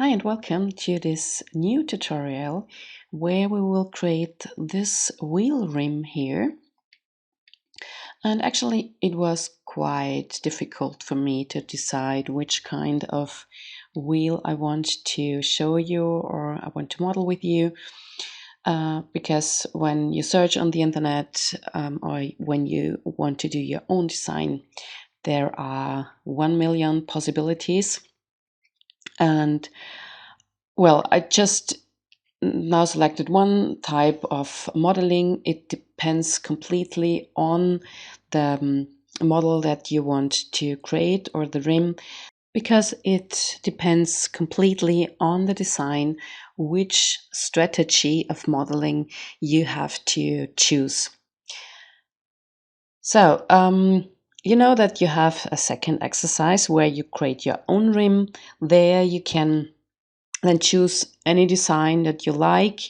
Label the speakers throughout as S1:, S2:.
S1: Hi and welcome to this new tutorial where we will create this wheel rim here. And actually it was quite difficult for me to decide which kind of wheel I want to show you or I want to model with you. Because when you search on the internet or when you want to do your own design, there are 1 million possibilities. And well, I just now selected one type of modeling. It depends completely on the model that you want to create or the rim, because it depends completely on the design which strategy of modeling you have to choose. So, you know that you have a second exercise where you create your own rim. There you can then choose any design that you like.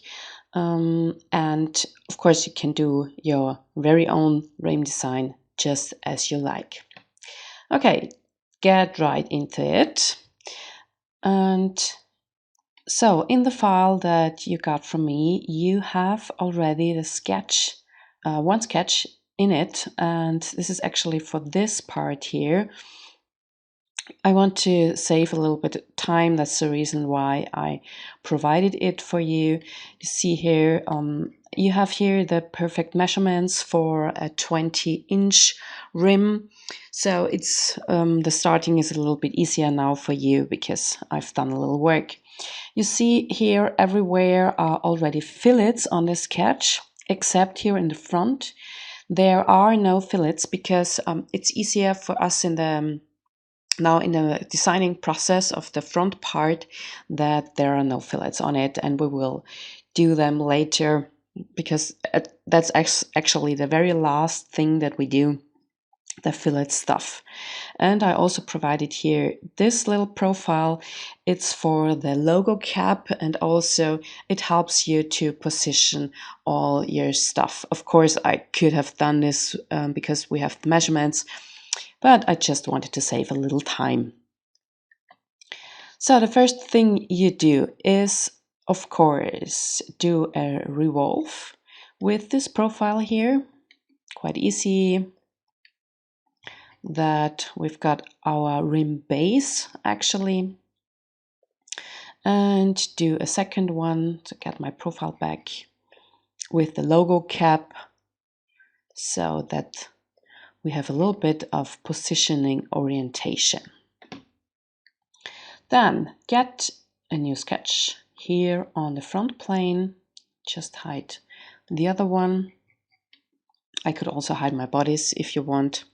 S1: And of course, you can do your very own rim design just as you like. Okay, get right into it. And so in the file that you got from me, you have already the sketch, one sketch in it. And this is actually for this part here. I want to save a little bit of time. That's the reason why I provided it for you. You see here, you have here the perfect measurements for a 20-inch rim. So it's the starting is a little bit easier now for you because I've done a little work. You see here everywhere are already fillets on the sketch, except here in the front. There are no fillets because it's easier for us in the now in the designing process of the front part that there are no fillets on it, and we will do them later because that's actually the very last thing that we do, the fillet stuff. And I also provided here this little profile. It's for the logo cap, and also it helps you to position all your stuff. Of course, I could have done this because we have the measurements, but I just wanted to save a little time. So the first thing you do is, of course, do a revolve with this profile here. Quite easy. That we've got our rim base actually. And do a second one to get my profile back with the logo cap so that we have a little bit of positioning orientation. Then get a new sketch here on the front plane. Just hide the other one. I could also hide my bodies if you want.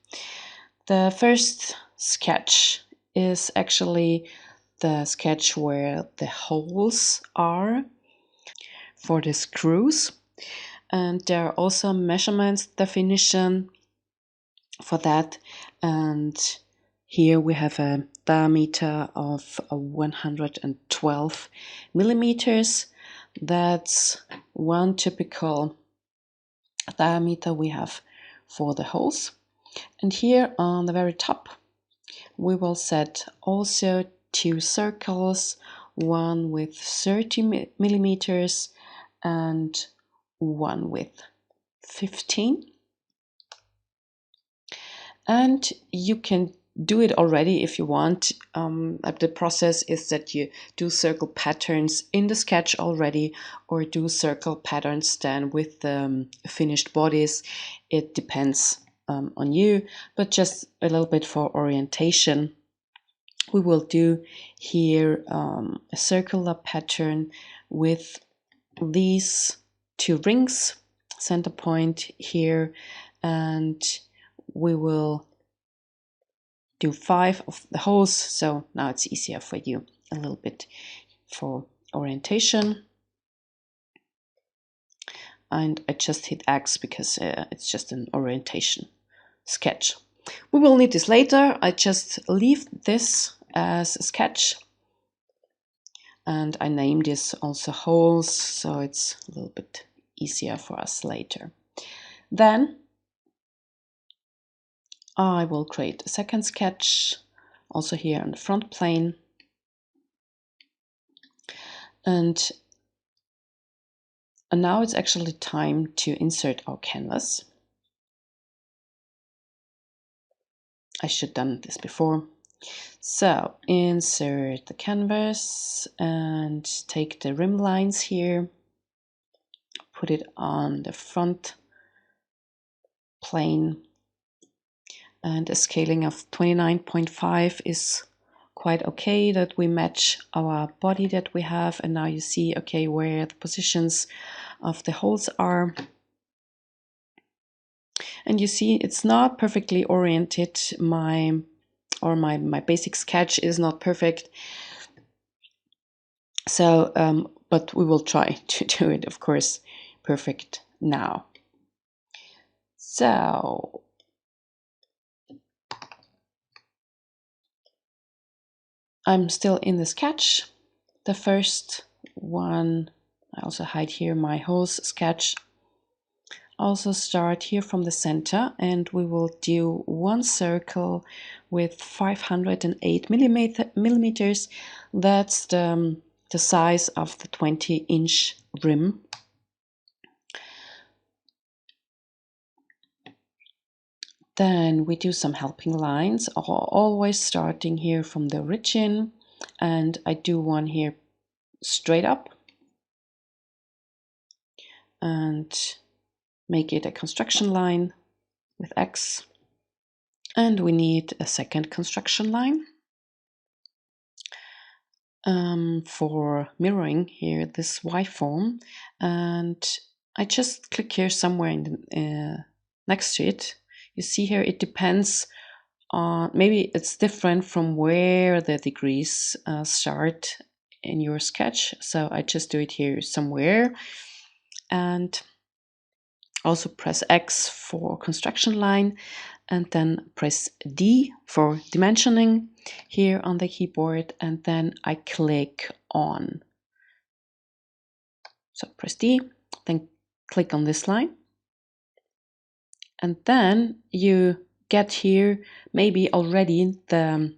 S1: The first sketch is actually the sketch where the holes are for the screws. And there are also measurements definition for that. And here we have a diameter of 112 millimeters. That's one typical diameter we have for the holes. And here on the very top, we will set also two circles, one with 30 millimeters and one with 15. And you can do it already if you want. The process is that you do circle patterns in the sketch already, or do circle patterns then with the finished bodies. It depends on you, but just a little bit for orientation. We will do here a circular pattern with these two rings, center point here, and we will do 5 of the holes. So now it's easier for you a little bit for orientation. And I just hit X because it's just an orientation sketch. We will need this later. I just leave this as a sketch. And I name this also holes, so it's a little bit easier for us later. Then I will create a second sketch, also here on the front plane. And now it's actually time to insert our canvas. I should have done this before. So insert the canvas and take the rim lines here, put it on the front plane, and a scaling of 29.5 is quite okay, that we match our body that we have. And now you see, okay, where the positions of the holes are. And you see it's not perfectly oriented. My basic sketch is not perfect. So, but we will try to do it, of course, perfect now. So, I'm still in the sketch. The first one, I also hide here my hose sketch. Also start here from the center, and we will do one circle with 508 millimeters. That's the size of the 20-inch rim. Then we do some helping lines, always starting here from the origin, and I do one here straight up and make it a construction line with X. And we need a second construction line for mirroring here this Y form. And I just click here somewhere in next to it. You see here it depends on, maybe it's different from where the degrees start in your sketch. So I just do it here somewhere. And also press X for construction line, and then press D for dimensioning here on the keyboard, and then I click on. So press D, then click on this line, and then you get here maybe already the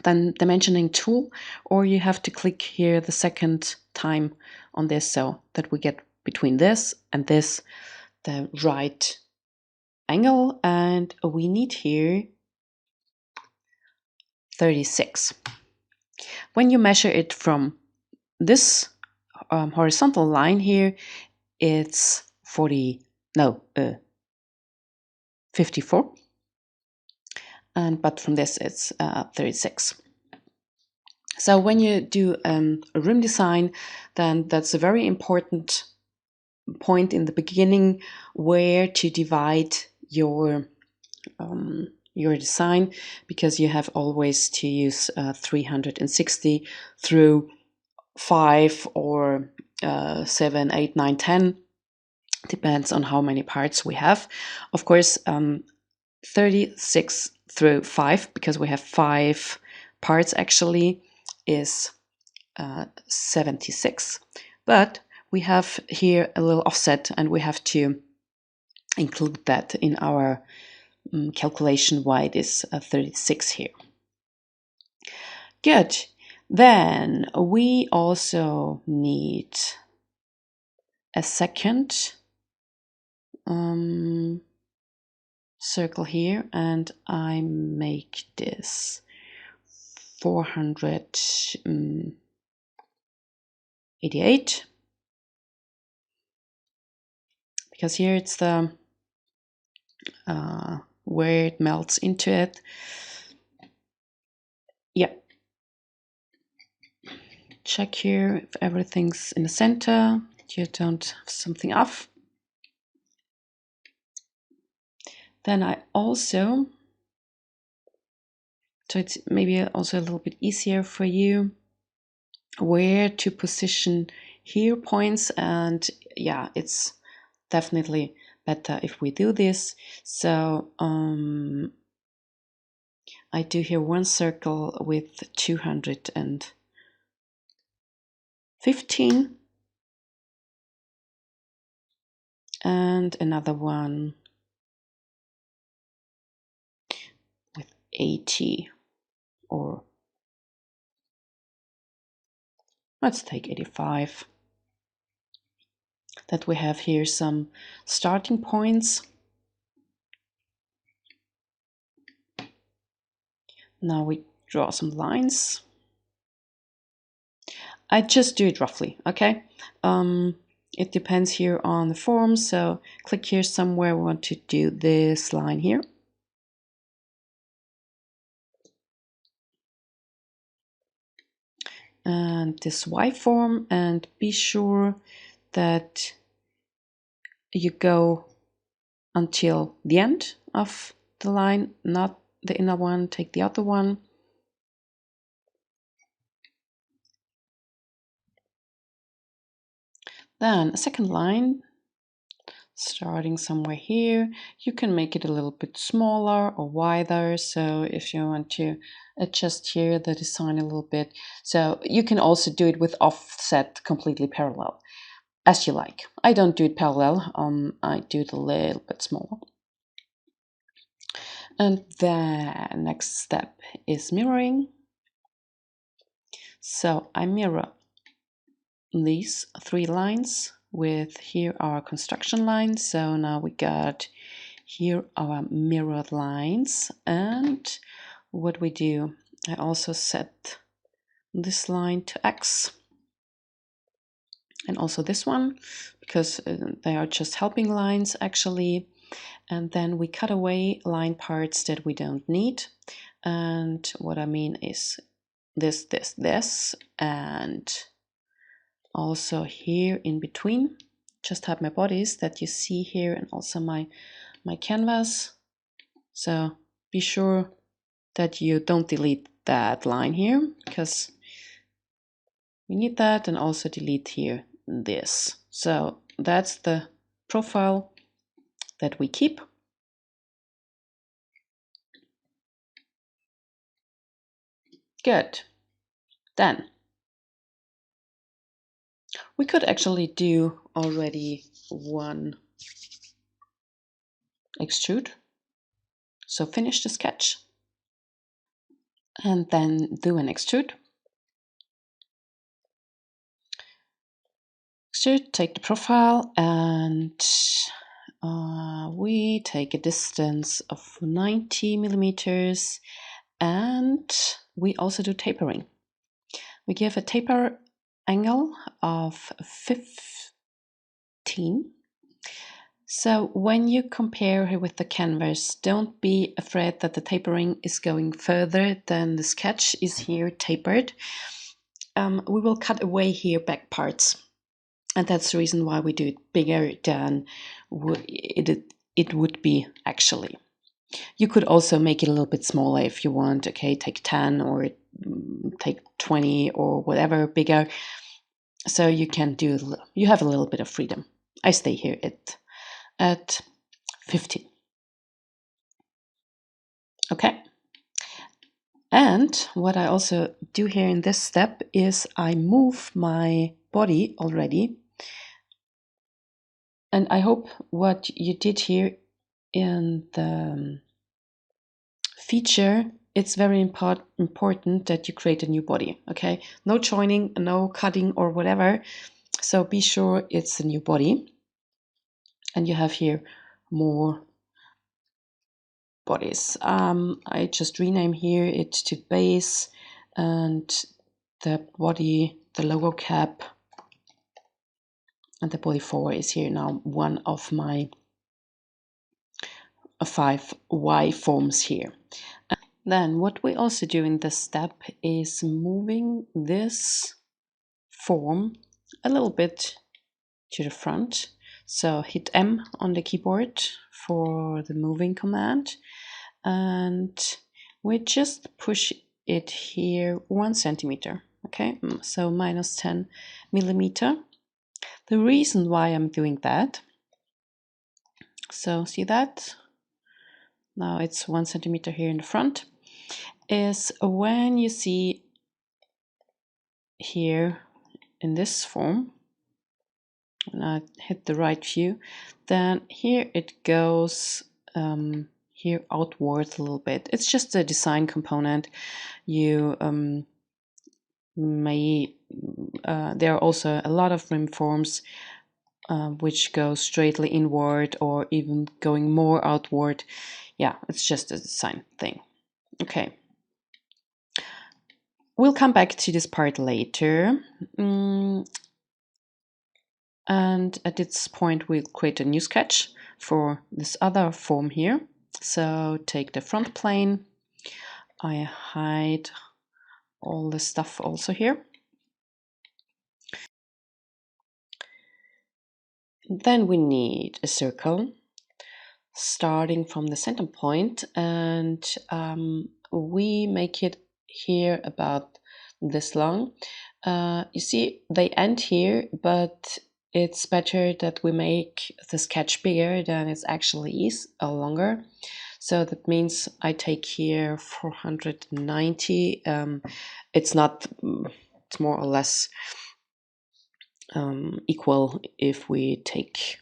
S1: dimensioning tool, or you have to click here the second time on this, so that we get between this and this the right angle, and we need here 36. When you measure it from this horizontal line here, it's 54, but from this it's 36. So when you do a rim design, then that's a very important point in the beginning, where to divide your design, because you have always to use 360 through 5 or 7, 8, 9, 10. Depends on how many parts we have. Of course, 36 through 5, because we have 5 parts actually, is 76. But we have here a little offset, and we have to include that in our calculation why it is 36 here. Good. Then we also need a second circle here, and I make this 488, because here it's the where it melts into it. Yeah. Check here if everything's in the center, you don't have something off. Then I also, so it's maybe also a little bit easier for you where to position here points, and yeah, it's definitely better if we do this. So I do here one circle with 215 and another one with 80, or Let's take 85. That we have here some starting points. Now we draw some lines. I just do it roughly, okay? It depends here on the form, so click here somewhere. We want to do this line here. And this Y form, and be sure that you go until the end of the line, not the inner one, take the outer one. Then a second line, starting somewhere here. You can make it a little bit smaller or wider. So if you want to adjust here the design a little bit. So you can also do it with offset completely parallel, as you like. I don't do it parallel. I do it a little bit smaller. And the next step is mirroring. So I mirror these 3 lines with here our construction lines. So now we got here our mirrored lines, and what we do, I also set this line to X and also this one, because they are just helping lines actually. And then we cut away line parts that we don't need. And what I mean is this, and also here in between, just have my bodies that you see here, and also my canvas. So be sure that you don't delete that line here, because we need that, and also delete here this. So that's the profile that we keep. Good. Then we could actually do already one extrude. So finish the sketch and then do an extrude. Extrude, take the profile, and we take a distance of 90 millimeters, and we also do tapering. We give a taper angle of 15. So when you compare here with the canvas, don't be afraid that the tapering is going further than the sketch is here tapered. We will cut away here back parts, and that's the reason why we do it bigger than it would be actually. You could also make it a little bit smaller if you want. Okay, take 10 or take 20 or whatever bigger. So you can do, you have a little bit of freedom. I stay here at 15. Okay. And what I also do here in this step is I move my body already. And I hope what you did here in the feature, it's very important that you create a new body. Okay, no joining, no cutting or whatever. So be sure it's a new body. And you have here more bodies. I just rename here it to base, and the body, the logo cap, and the body 4 is here now one of my 5 Y forms here. Then what we also do in this step is moving this form a little bit to the front. So hit M on the keyboard for the moving command, and we just push it here 1 centimeter. Okay, so minus 10 millimeter. The reason why I'm doing that, so see that? Now it's 1 centimeter here in the front, is when you see here in this form, when I hit the right view, then here it goes here outwards a little bit. It's just a design component. You may there are also a lot of rim forms which go straightly inward or even going more outward. Yeah, it's just a design thing. Okay. We'll come back to this part later. And at this point, we'll create a new sketch for this other form here. So take the front plane. I hide all the stuff also here. Then we need a circle starting from the center point, and we make it here about this long. You see, they end here, but it's better that we make the sketch bigger than it actually is, or longer. So that means I take here 490. It's not, it's more or less equal if we take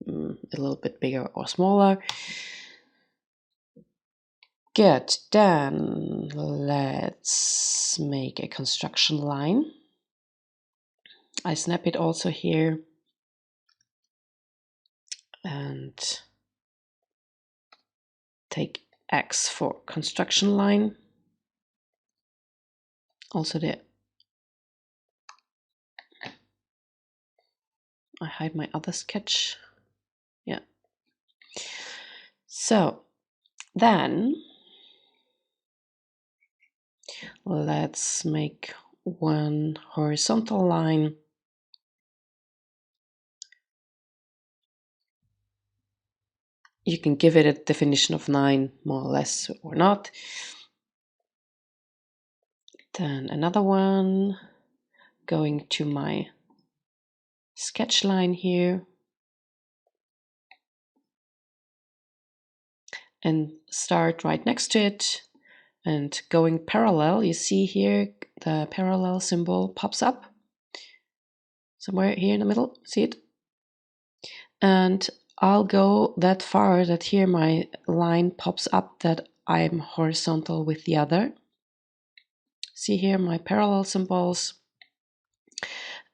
S1: a little bit bigger or smaller. Good, then let's make a construction line. I snap it also here and take X for construction line. Also there, I hide my other sketch. Yeah. So then let's make one horizontal line. You can give it a definition of 9, more or less, or not. Then another one going to my sketch line here. And start right next to it and going parallel. You see here the parallel symbol pops up somewhere here in the middle. See it? And I'll go that far that here my line pops up that I'm horizontal with the other. See here my parallel symbols.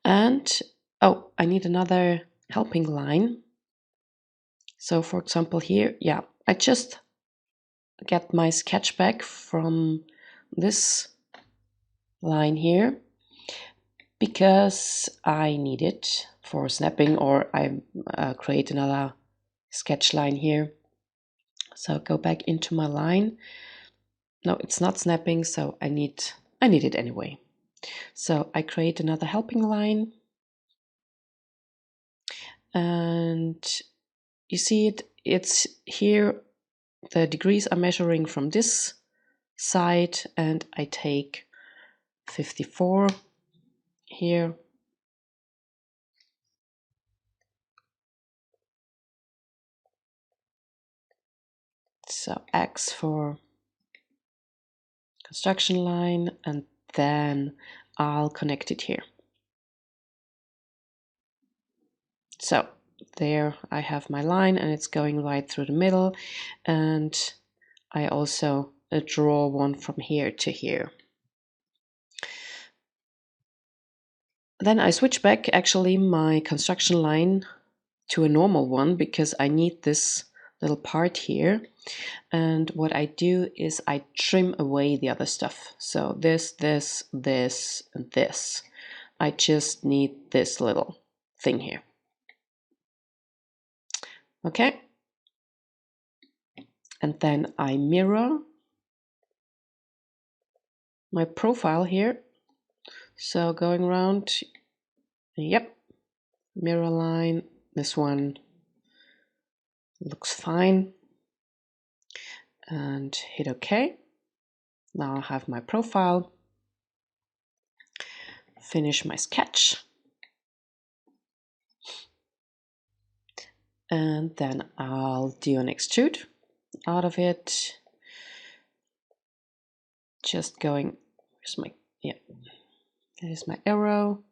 S1: And oh, I need another helping line. So for example here, yeah, I just get my sketch back from this line here because I need it for snapping, or I create another sketch line here. So go back into my line. No, it's not snapping, so I need it anyway. So I create another helping line, and you see it's here. The degrees are measuring from this side, and I take 54 here. So X for construction line, and then I'll connect it here. So there I have my line, and it's going right through the middle, and I also draw one from here to here. Then I switch back actually my construction line to a normal one because I need this little part here. And what I do is I trim away the other stuff. So this, and this. I just need this little thing here. Okay. And then I mirror my profile here. So going around, yep, mirror line, this one looks fine. And hit OK. Now I have my profile. Finish my sketch. And then I'll do an extrude out of it. Just going, there's my arrow.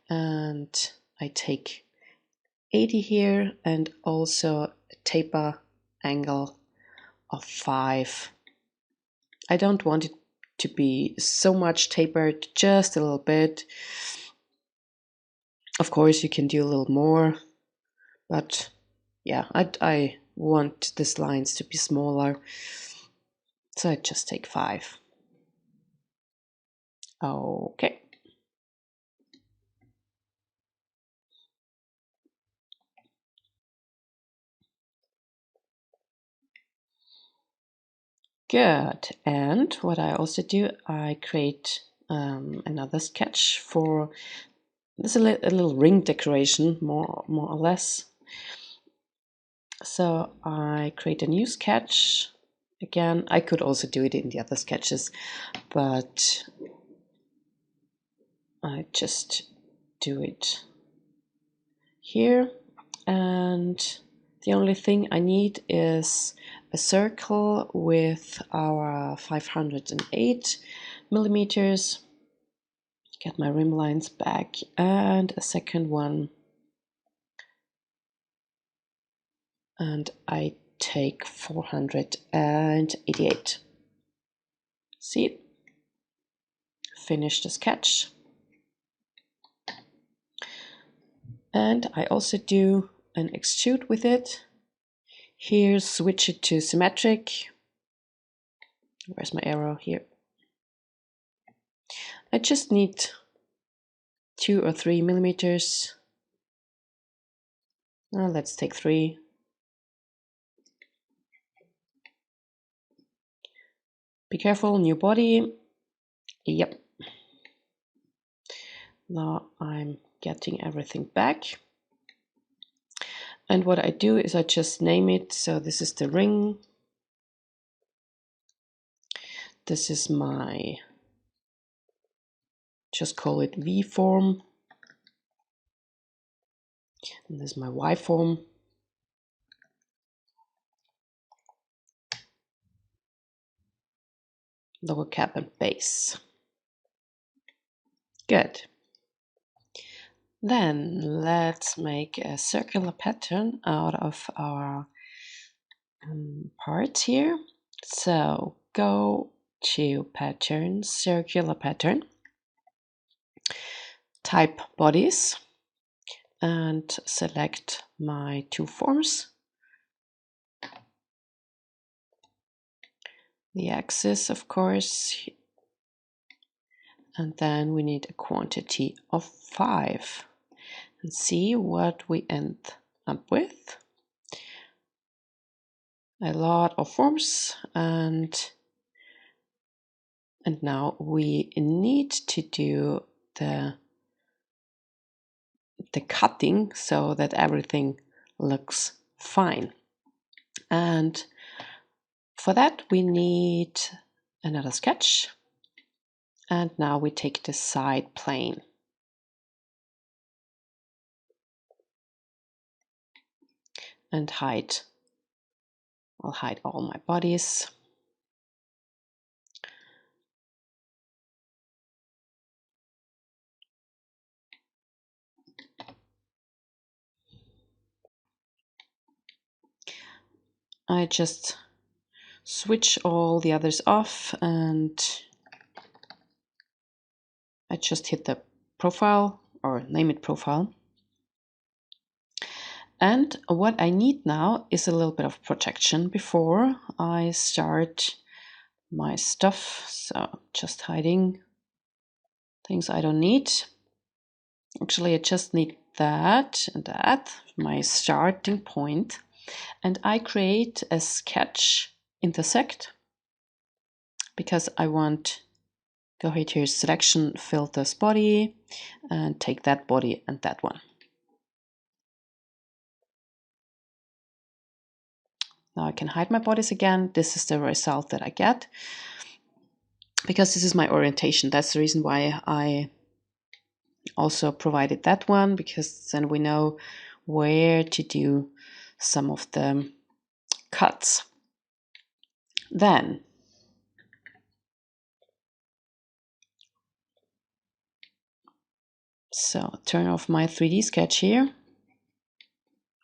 S1: And I take 80 here and also a taper angle of 5. I don't want it to be so much tapered, just a little bit. Of course, you can do a little more, but yeah, I want these lines to be smaller, so I just take 5. Okay. Good. And what I also do, I create another sketch for this, a little ring decoration, more or less. So I create a new sketch. Again, I could also do it in the other sketches, but I just do it here. And the only thing I need is a circle with our 508 millimeters. Get my rim lines back, and a second one. And I take 488. See? Finish the sketch. And I also do an extrude with it. Here, switch it to symmetric. Where's my arrow? Here. I just need 2 or 3 millimeters. Let's take 3. Be careful, new body. Yep. Now I'm getting everything back. And what I do is I just name it. So this is the ring. This is my, just call it V form. And this is my Y form. Lower cap and base. Good. Then let's make a circular pattern out of our parts here. So go to pattern, circular pattern, type bodies, and select my 2 forms. The axis, of course, and then we need a quantity of 5 and see what we end up with. A lot of forms, and now we need to do the cutting so that everything looks fine. And for that we need another sketch. And now we take the side plane. And hide. I'll hide all my bodies. I just switch all the others off and I just hit the profile, or name it profile. And what I need now is a little bit of protection before I start my stuff. So just hiding things I don't need. Actually, I just need that and that, my starting point. And I create a sketch intersect because I want, go ahead here, selection, filters, body, and take that body and that one. Now I can hide my bodies again. This is the result that I get because this is my orientation. That's the reason why I also provided that one, because then we know where to do some of the cuts. Then so turn off my 3D sketch here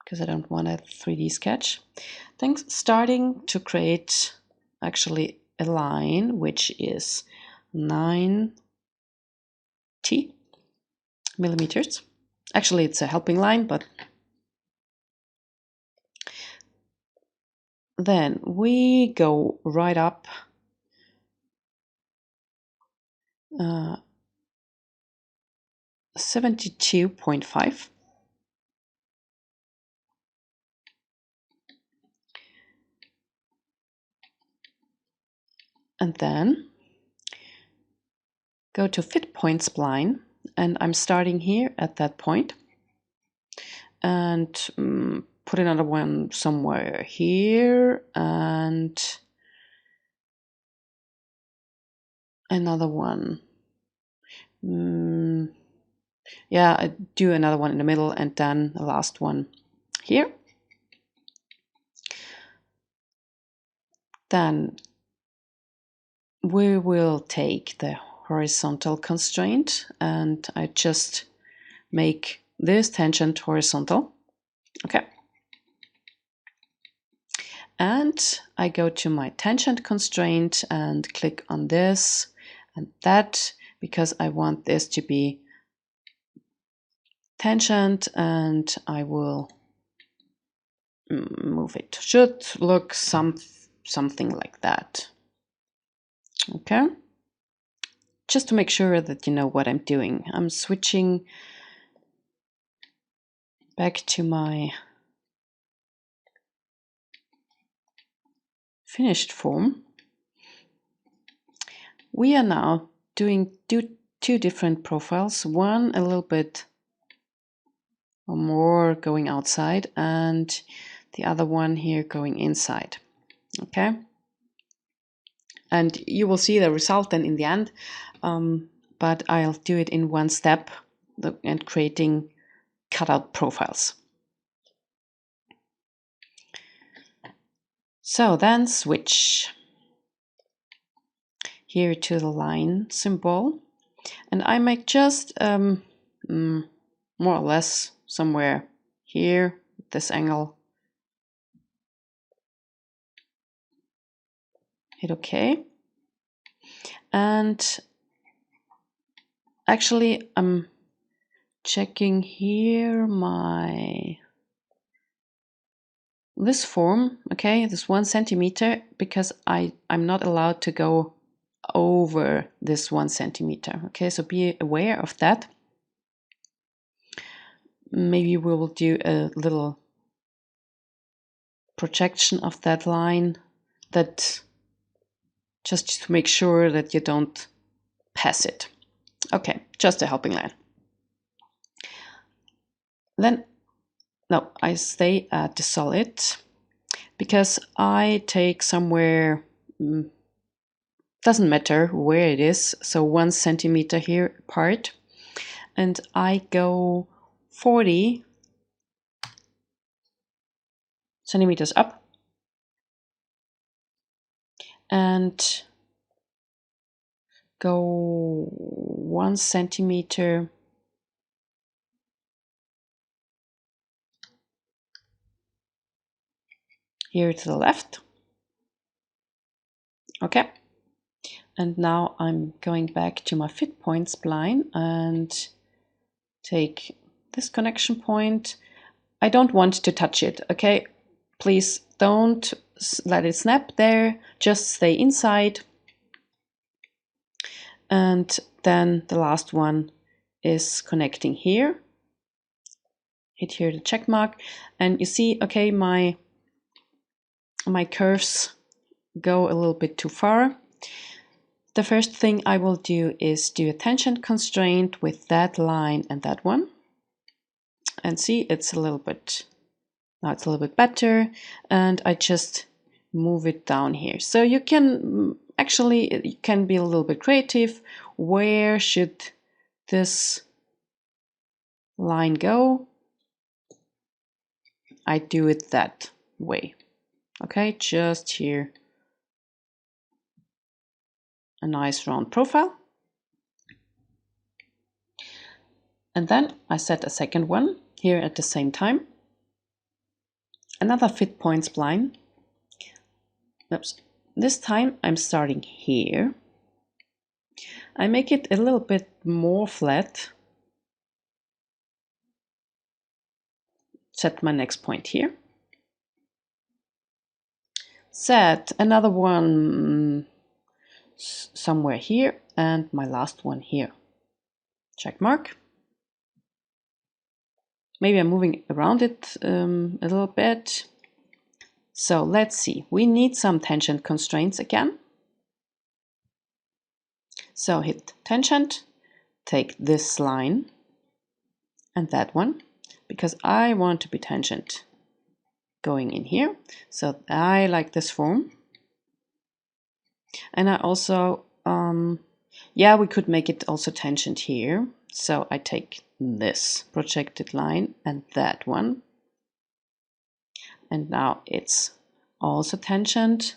S1: because I don't want a 3D sketch. Then starting to create actually a line which is millimeters. Actually, it's a helping line, but then we go right up 72.5. And then go to fit point spline, and I'm starting here at that point, and put another one somewhere here, and another one. Yeah, I do another one in the middle, and then the last one here. Then we will take the horizontal constraint, and I just make this tangent horizontal. Okay. And I go to my tangent constraint and click on this and that, because I want this to be tangent, and I will move it. Should look something like that. Okay. Just to make sure that you know what I'm doing, I'm switching back to my finished form. We are now doing two different profiles, one a little bit more going outside and the other one here going inside. Okay, and you will see the result then in the end, but I'll do it in one step and creating cutout profiles. So then switch here to the line symbol, and I make just more or less somewhere here, this angle. Hit OK. And actually, I'm checking here this form, okay, this 1 centimeter, because I'm not allowed to go over this 1 centimeter. Okay, so be aware of that. Maybe we will do a little projection of that line, that just to make sure that you don't pass it. Okay, just a helping line. Then, no, I stay at the solid, because I take somewhere, doesn't matter where it is, so 1 centimeter here apart, and I go 40 centimeters up and go 1 centimeter here to the left. Okay, and now I'm going back to my fit point spline and take this connection point. I don't want to touch it, okay? Please don't let it snap there, just stay inside. And then the last one is connecting here. Hit here the check mark, and you see, okay, my curves go a little bit too far. The first thing I will do is do a tangent constraint with that line and that one. And see, it's a little bit, now it's a little bit better, and I just move it down here. So you can actually, you can be a little bit creative. Where should this line go? I do it that way. Okay, just here, a nice round profile. And then I set a second one here at the same time. Another fit point spline. Oops. This time I'm starting here. I make it a little bit more flat. Set my next point here. Set another one somewhere here and my last one here. Check mark. Maybe I'm moving around it a little bit. So let's see. We need some tangent constraints again. So hit tangent, take this line and that one, because I want to be tangent going in here. So I like this form. And I also, yeah, we could make it also tangent here. So I take this projected line and that one. And now it's also tangent.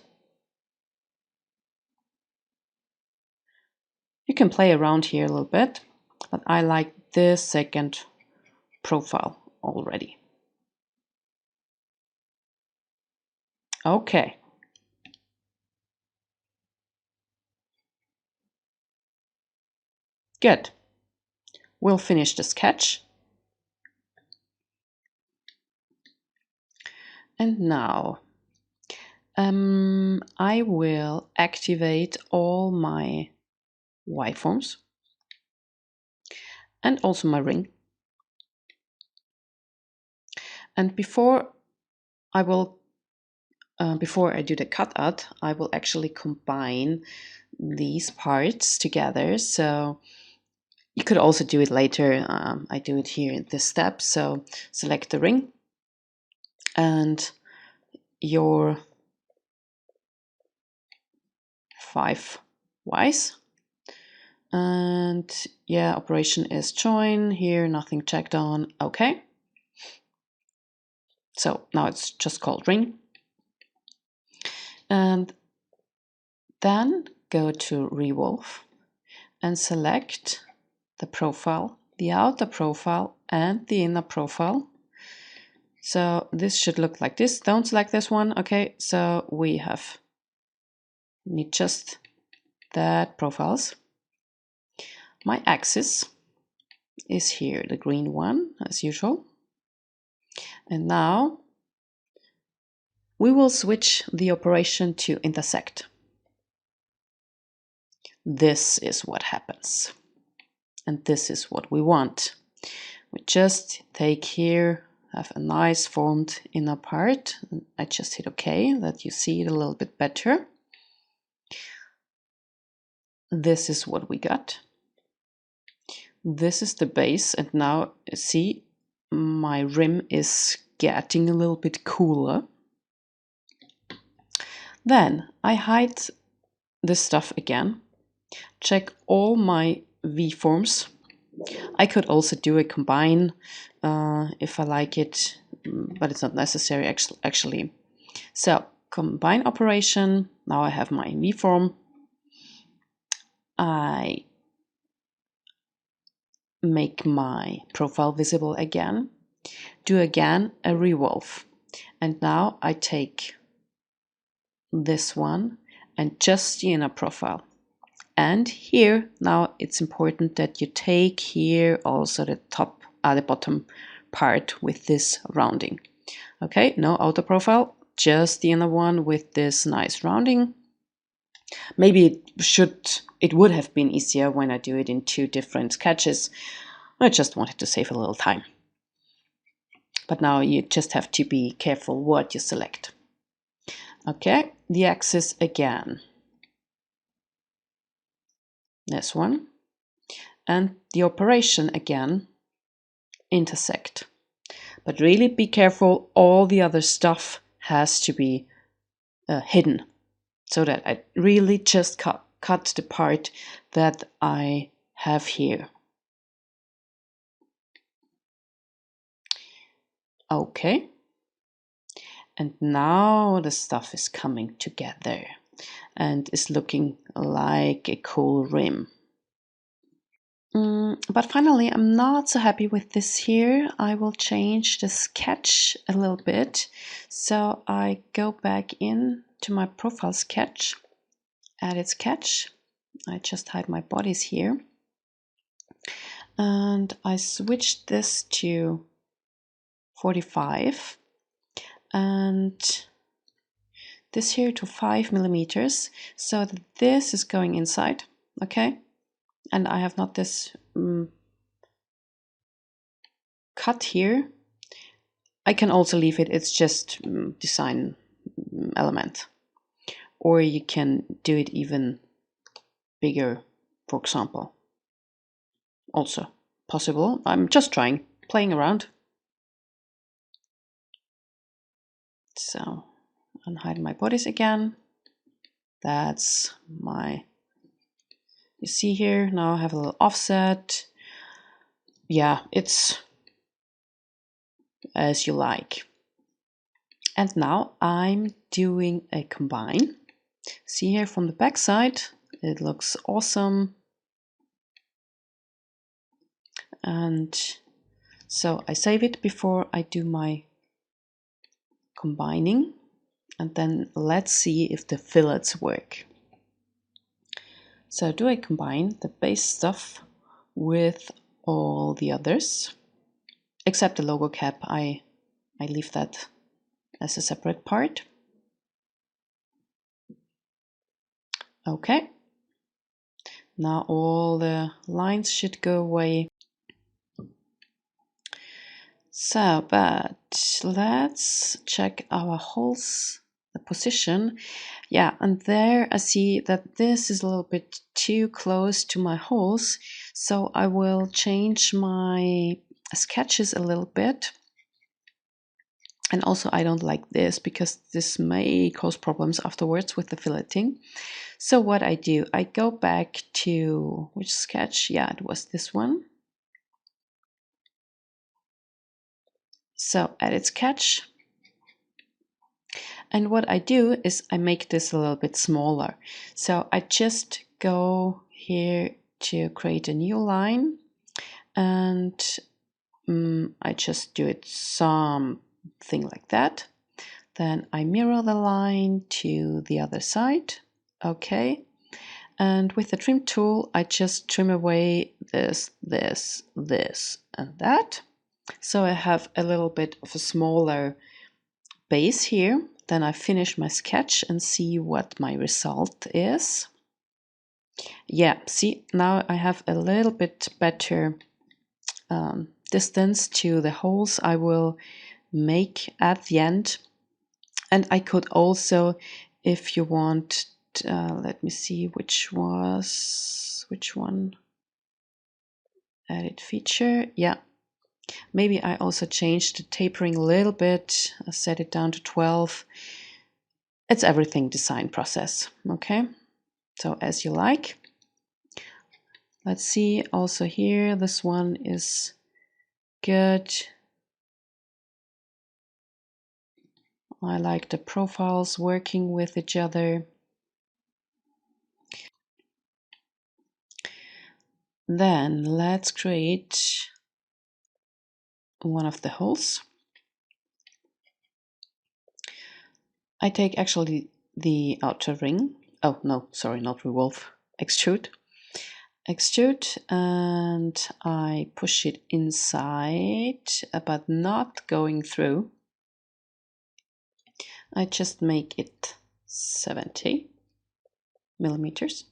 S1: You can play around here a little bit, but I like this second profile already. Okay. Good. We'll finish the sketch. And now I will activate all my Y-forms and also my ring. And before I do the cutout, I will actually combine these parts together. So you could also do it later. I do it here in this step. So select the ring and your 5 Ys. And yeah, operation is join here, nothing checked on. Okay. So now it's just called ring. And then go to revolve and select the profile, the outer profile and the inner profile. So this should look like this. Don't select this one. Okay, so we need just that profiles. My axis is here, the green one as usual. And now we will switch the operation to intersect. This is what happens. And this is what we want. We just take here, have a nice formed inner part. I just hit OK, that you see it a little bit better. This is what we got. This is the base, and now see my rim is getting a little bit cooler. Then I hide this stuff again, check all my V-forms. I could also do a combine if I like it, but it's not necessary actually. So combine operation, now I have my V-form. I make my profile visible again, do again a revolve, and now I take this one and just the inner profile. And here now it's important that you take here also the bottom part with this rounding. Okay, no outer profile, just the inner one with this nice rounding. Maybe it would have been easier when I do it in 2 different sketches. I just wanted to save a little time. But now you just have to be careful what you select. Okay, the axis again. This one. And the operation again, intersect. But really be careful, all the other stuff has to be hidden, so that I really just cut the part that I have here. Okay. And now the stuff is coming together and is looking like a cool rim. But finally, I'm not so happy with this here. I will change the sketch a little bit. So I go back in to my profile sketch, edit sketch, I just hide my bodies here. And I switched this to 45 and this here to 5 millimeters, so that this is going inside, okay? And I have not this cut here. I can also leave it, it's just design element. Or you can do it even bigger, for example. Also possible. I'm just playing around. So unhide my bodies again. That's my, you see here, now I have a little offset. Yeah, it's as you like. And now I'm doing a combine. See here from the back side, it looks awesome. And so I save it before I do my combining. And then let's see if the fillets work. So do I combine the base stuff with all the others? Except the logo cap, I leave that as a separate part. Okay. Now all the lines should go away. So, but let's check our holes, the position. Yeah, and there I see that this is a little bit too close to my holes, so I will change my sketches a little bit. And also I don't like this because this may cause problems afterwards with the filleting. So what I do, I go back to, which sketch? Yeah, it was this one. So edit sketch. And what I do is I make this a little bit smaller. So I just go here to create a new line and I just do it something like that. Then I mirror the line to the other side. Okay. And with the trim tool, I just trim away this, this, this, and that. So I have a little bit of a smaller base here. Then I finish my sketch and see what my result is. Yeah, see, now I have a little bit better distance to the holes I will make at the end. And I could also, if you want, let me see which one, edit feature, yeah. Maybe I also changed the tapering a little bit, I set it down to 12. It's everything design process, okay? So as you like. Let's see also here, this one is good. I like the profiles working with each other. Then let's create one of the holes. I take actually the outer ring. Oh, no, sorry, not revolve, extrude. Extrude, and I push it inside, but not going through. I just make it 70 millimeters.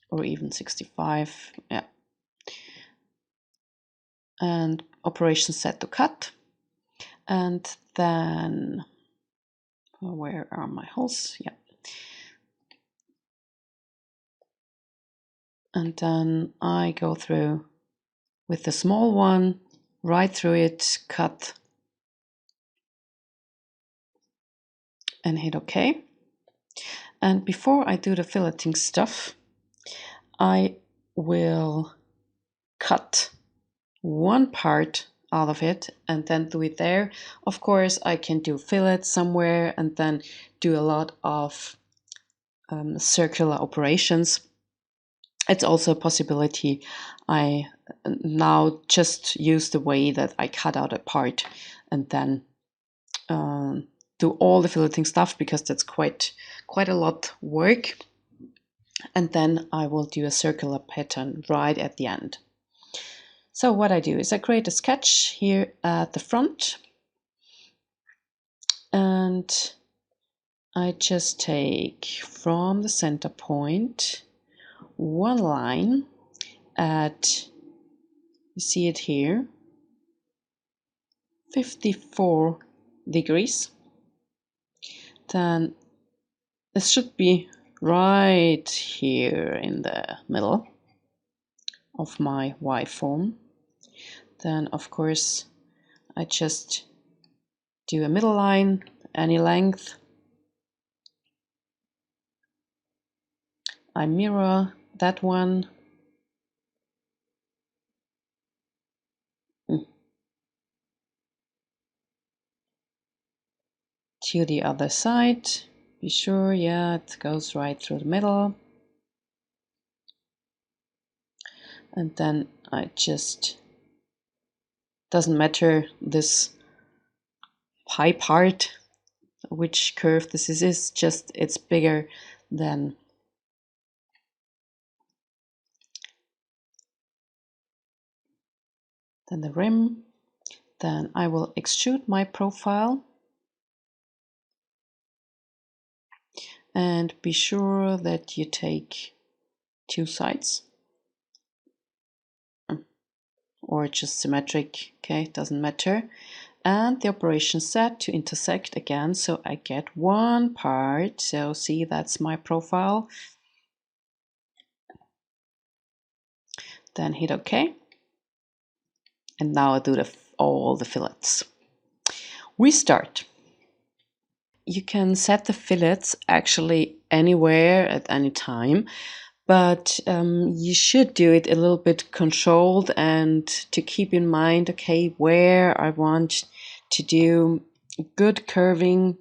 S1: Or even 65, yeah. And operation set to cut. And then, where are my holes? Yeah. And then I go through with the small one, right through it, cut, and hit OK. And before I do the filleting stuff, I will cut one part out of it and then do it there. Of course, I can do fillets somewhere and then do a lot of circular operations. It's also a possibility. I now just use the way that I cut out a part and then do all the filleting stuff because that's quite a lot work. And then I will do a circular pattern right at the end. So what I do is I create a sketch here at the front, and I just take from the center point one line at, you see it here, 54 degrees. Then this should be right here in the middle of my Y form. Then of course I just do a middle line, any length. I mirror that one. To the other side. Be sure, yeah, it goes right through the middle. And then I just, doesn't matter this pie part, which curve this is just it's bigger than the rim. Then I will extrude my profile and be sure that you take two sides, or just symmetric, okay, doesn't matter. And the operation set to intersect again, so I get one part. So see, that's my profile. Then hit OK. And now I do all the fillets. We start. You can set the fillets actually anywhere at any time, but you should do it a little bit controlled and to keep in mind, okay, where I want to do good curving,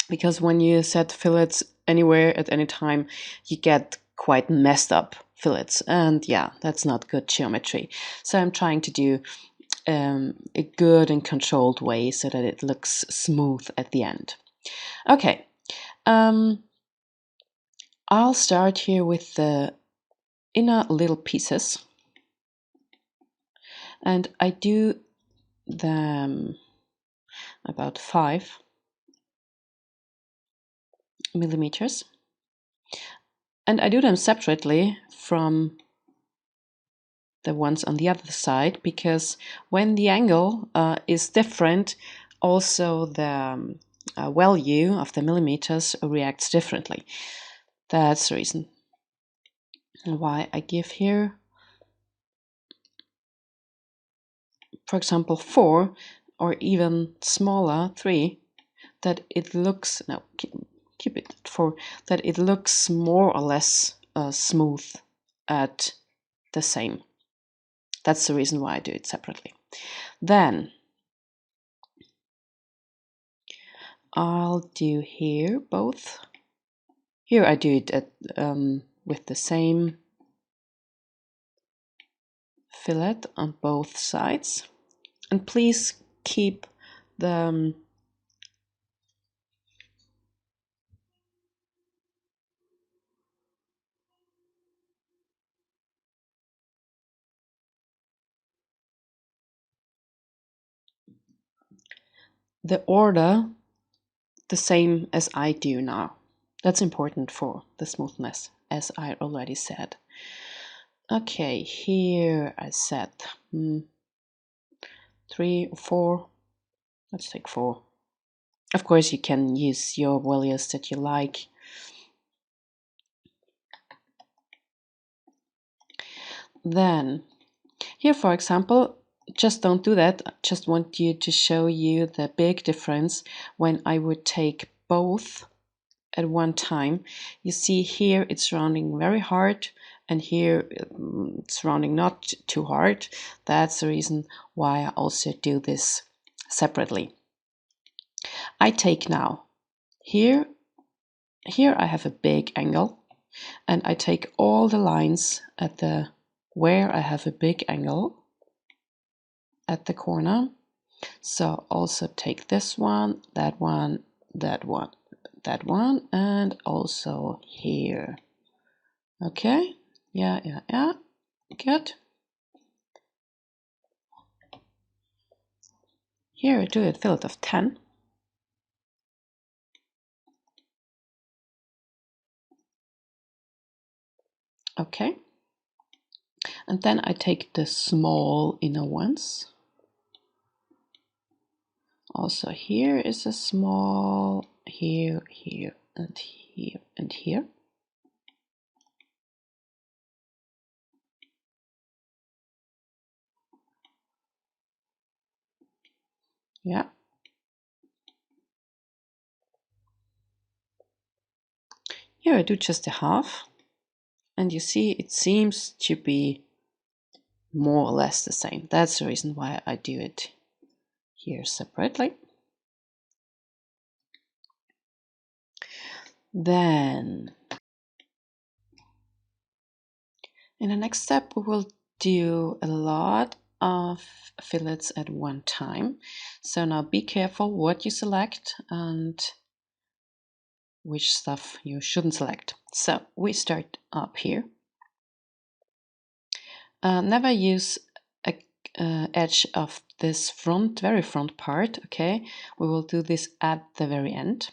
S1: because when you set fillets anywhere at any time, you get quite messed up fillets, and yeah, that's not good geometry. So I'm trying to do a good and controlled way so that it looks smooth at the end. Okay, I'll start here with the inner little pieces, and I do them about 5 millimeters, and I do them separately from the ones on the other side, because when the angle is different, also the value of the millimeters reacts differently. That's the reason why I give here, for example, 4, or even smaller, 3, that it looks, no, keep it at 4, that it looks more or less smooth at the same. That's the reason why I do it separately. Then I'll do here both. Here I do it at, with the same fillet on both sides. And please keep the order the same as I do now. That's important for the smoothness, as I already said. Okay, here I set 3 or 4. Let's take 4. Of course, you can use your values that you like. Then, here, for example, just don't do that. I just want you to show you the big difference when I would take both at one time. You see here it's rounding very hard, and here it's rounding not too hard. That's the reason why I also do this separately. I take now here I have a big angle, and I take all the lines at the where I have a big angle at the corner. So also take this one, that one, that one, and also here. Okay, yeah, good. Here, do a fillet of 10. Okay, and then I take the small inner ones. Also here is a small, here, and here, and here. Yeah. Here I do just a half, and you see it seems to be more or less the same. That's the reason why I do it here separately. Then in the next step we will do a lot of fillets at one time. So now be careful what you select and which stuff you shouldn't select. So we start up here. Never use a edge of this very front part, okay? We will do this at the very end.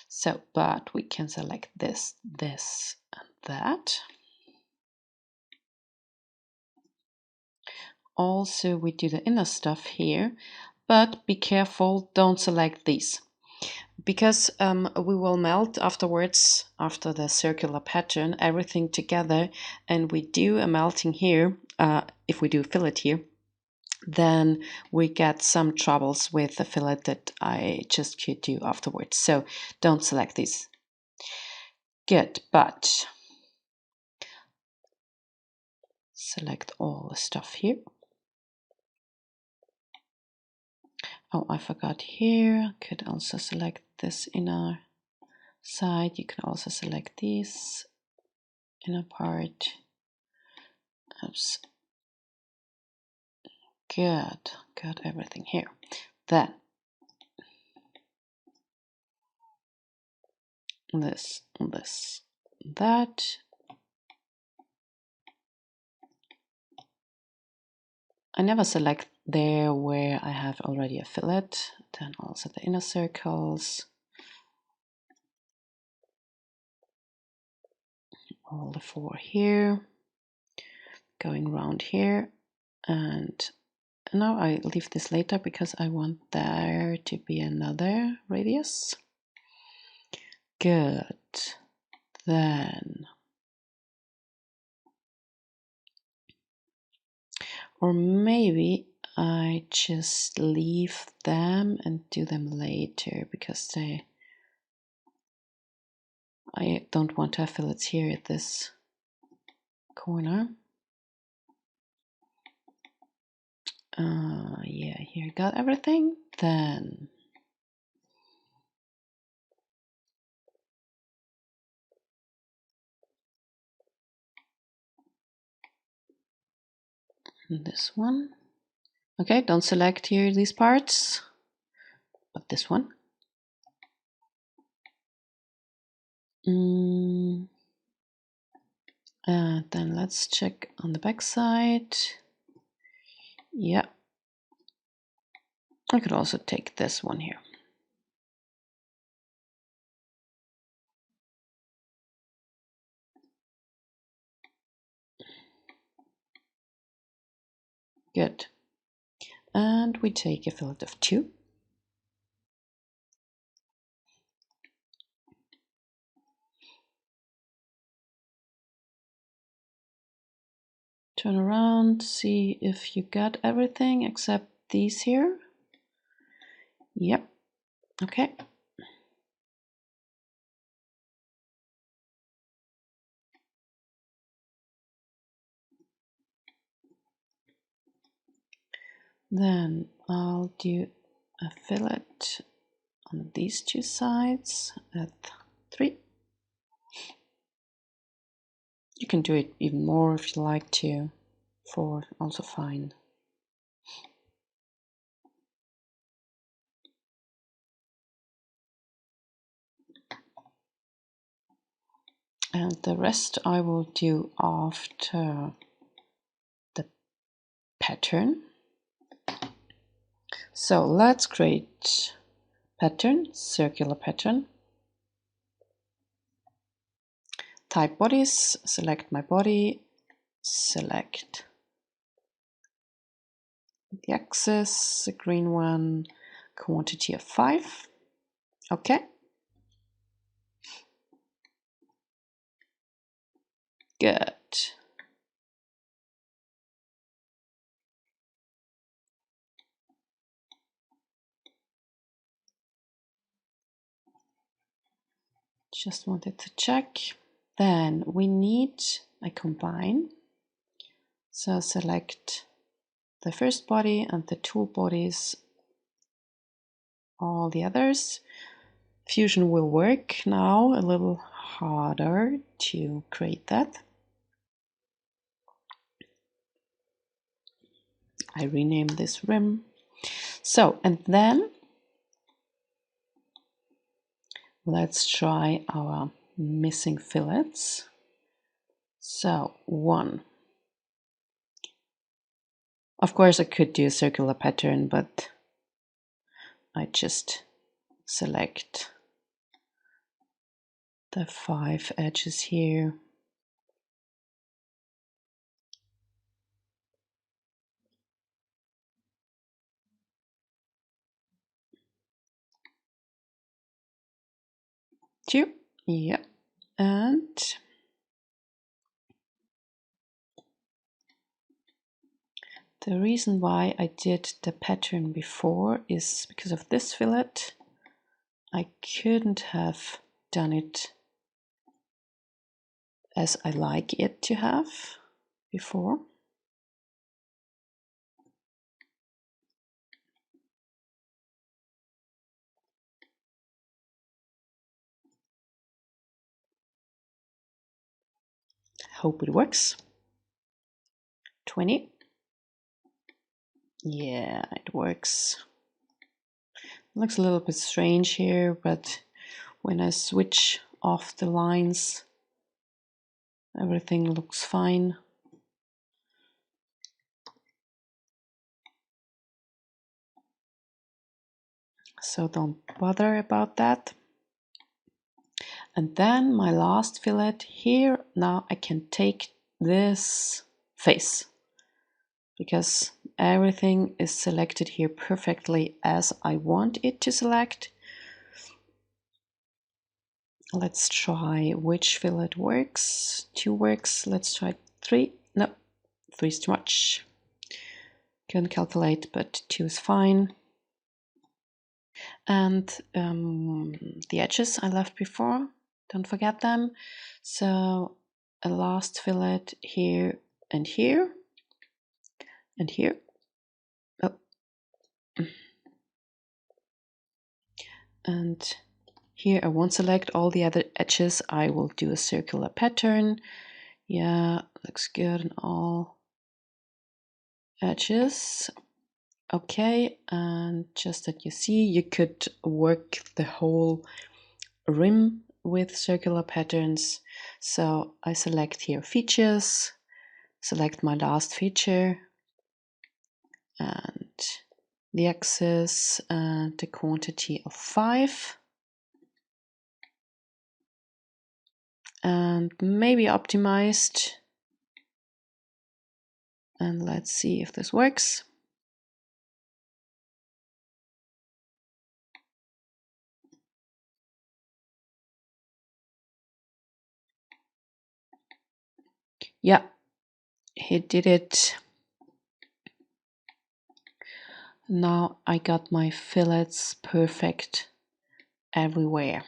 S1: So, but we can select this, and that. Also, we do the inner stuff here, but be careful, don't select these. Because we will melt afterwards, after the circular pattern, everything together, and we do a melting here, if we do fillet here, then we get some troubles with the fillet that I just could do afterwards. So don't select these. Good, but select all the stuff here. Oh, I forgot here. Could also select this inner side. You can also select this inner part. Oops. Good, got everything here. Then this, that. I never select there where I have already a fillet. Then also the inner circles. All the 4 here. Going around here. And now I leave this later because I want there to be another radius. Good. Then, or maybe I just leave them and do them later because I don't want to have fillets here at this corner. Yeah, here got everything. Then this one. Okay, don't select here these parts, but this one. Then let's check on the back side. Yeah. I could also take this one here. Good. And we take a fillet of 2. Turn around, see if you got everything except these here. Yep. Okay. Then I'll do a fillet on these 2 sides at 3. You can do it even more if you like to. 4, also fine. and the rest I will do after the pattern. So let's create pattern, circular pattern. Type bodies, select my body, select the axis, the green one, quantity of 5. Okay. Good. Just wanted to check. Then we need a combine. So select the first body and the two bodies, all the others. Fusion will work now, a little harder to create that. I rename this rim. So, and then let's try our missing fillets. So, 1. Of course, I could do a circular pattern, but I just select the 5 edges here. Two, yeah, and the reason why I did the pattern before is because of this fillet. I couldn't have done it as I like it to have before. Hope it works. 20. Yeah, it works. Looks a little bit strange here, but when I switch off the lines, everything looks fine. So don't bother about that. And then my last fillet here, now I can take this face because everything is selected here perfectly as I want it to select. Let's try which fillet works. 2 works. Let's try 3. No, 3 is too much. Couldn't calculate, but 2 is fine. And the edges I left before, don't forget them. So a last fillet here and here and here. Oh. And here I won't select all the other edges. I will do a circular pattern. Yeah, looks good on all edges. Okay, and just that you see, you could work the whole rim with circular patterns. So I select here features, select my last feature, and the axis and the quantity of 5. And maybe optimized. And let's see if this works. Yeah, he did it. Now I got my fillets perfect everywhere.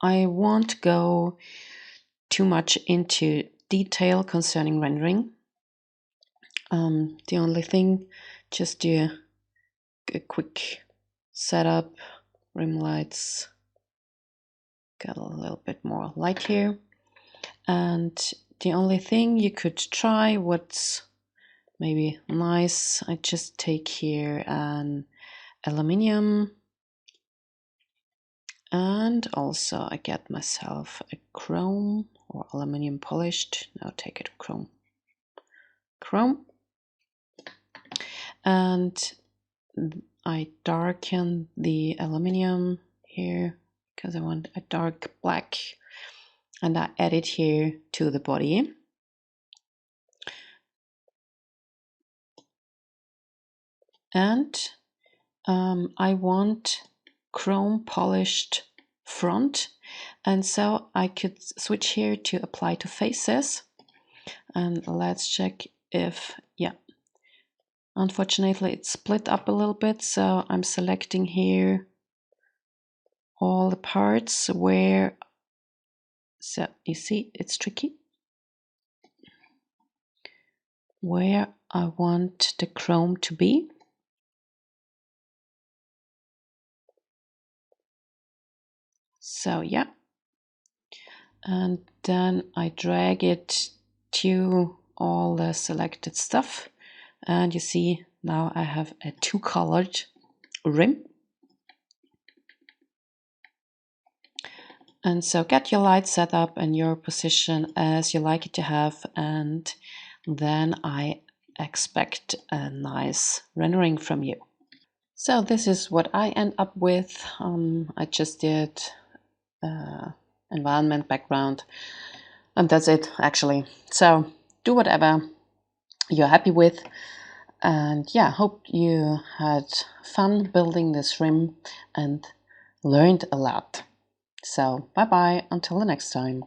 S1: I won't go too much into detail concerning rendering. The only thing, just do a quick setup, rim lights, got a little bit more light here. And the only thing you could try, what's maybe nice, I just take here an aluminium And also I get myself a chrome or aluminum polished. Now take it chrome. And I darken the aluminum here because I want a dark black, and I add it here to the body. And I want chrome polished front, and so I could switch here to apply to faces, and let's check if, yeah, unfortunately it's split up a little bit, so I'm selecting here all the parts where, so you see it's tricky, where I want the chrome to be. So yeah, and then I drag it to all the selected stuff, and you see now I have a two-colored rim. And so get your light set up and your position as you like it to have, and then I expect a nice rendering from you. So this is what I end up with. I just did environment background, and that's it actually. So do whatever you're happy with, and yeah, hope you had fun building this rim and learned a lot. So bye bye until the next time.